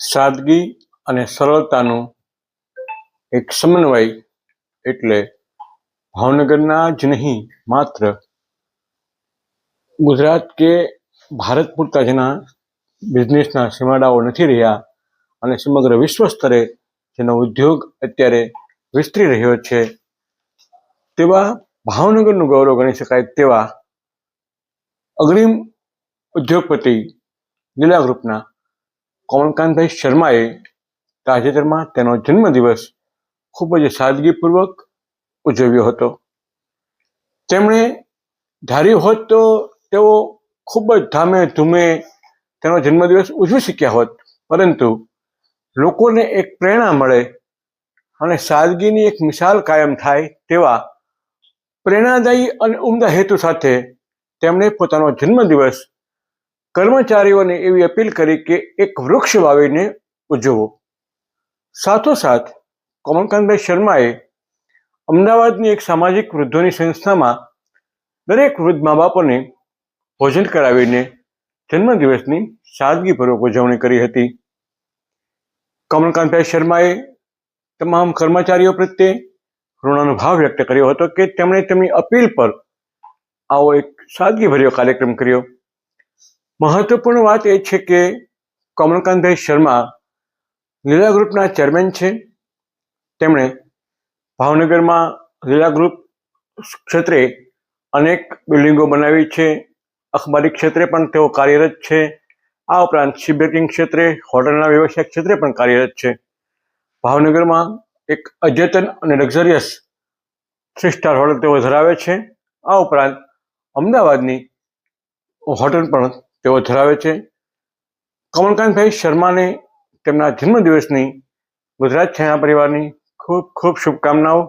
સાદગી અને સરળતાનું એક સમન્વય એટલે ભાવનગરના જ નહીં માત્ર ગુજરાત કે ભારત પૂરતા જેના બિઝનેસના સીમાડાઓ નથી રહ્યા અને સમગ્ર વિશ્વ સ્તરે જેનો ઉદ્યોગ અત્યારે વિસ્તરી રહ્યો છે તેવા ભાવનગરનું ગૌરવ ગણી શકાય તેવા અગ્રીમ ઉદ્યોગપતિ લીલા ગ્રુપના કોમલકાંતભાઈ શર્માએ તાજેતરમાં તેનો જન્મદિવસ ખૂબ જ સાદગીપૂર્વક ઉજવ્યો હતો. તેમણે ધાર્યું હોત તો તેઓ ખૂબ જ ધામે ધૂમે તેનો જન્મદિવસ ઉજવી શક્યા હોત, પરંતુ લોકોને એક પ્રેરણા મળે અને સાદગીની એક મિસાલ કાયમ થાય તેવા પ્રેરણાદાયી અને ઉમદા હેતુ સાથે તેમણે પોતાનો જન્મદિવસ કર્મચારીઓને એવી અપીલ કરી કે એક વૃક્ષ વાવીને ઉજવો. સાથોસાથ કોમલકાંતભાઈ શર્માએ અમદાવાદની એક સામાજિક વૃદ્ધોની સંસ્થામાં દરેક વૃદ્ધ મા બાપોને ભોજન કરાવીને જન્મદિવસની સાદગીપૂર્વક ઉજવણી કરી હતી. કોમલકાંતભાઈ શર્માએ તમામ કર્મચારીઓ પ્રત્યે ઋણાનો ભાવ વ્યક્ત કર્યો હતો કે તેમણે તેમની અપીલ પર આવો એક સાદગીભર્યો કાર્યક્રમ કર્યો. મહત્વપૂર્ણ વાત એ છે કે કોમલકાંતભાઈ શર્મા લીલા ગ્રુપના ચેરમેન છે. તેમણે ભાવનગરમાં લીલા ગ્રુપ ક્ષેત્રે અનેક બિલ્ડિંગો બનાવી છે. અખબારી ક્ષેત્રે પણ તેઓ કાર્યરત છે. આ ઉપરાંત શિપબ્રેકિંગ ક્ષેત્રે, હોટલના વ્યવસાય ક્ષેત્રે પણ કાર્યરત છે. ભાવનગરમાં એક અદ્યતન અને લક્ઝરિયસ 3 સ્ટાર હોટલ તેઓ ધરાવે છે. આ ઉપરાંત અમદાવાદની હોટલ પણ તેઓ ધરાવે છે. કોમલકાંતભાઈ શર્માને તેમના જન્મદિવસની ગુજરાત છાયા પરિવારની ખૂબ ખૂબ શુભકામનાઓ.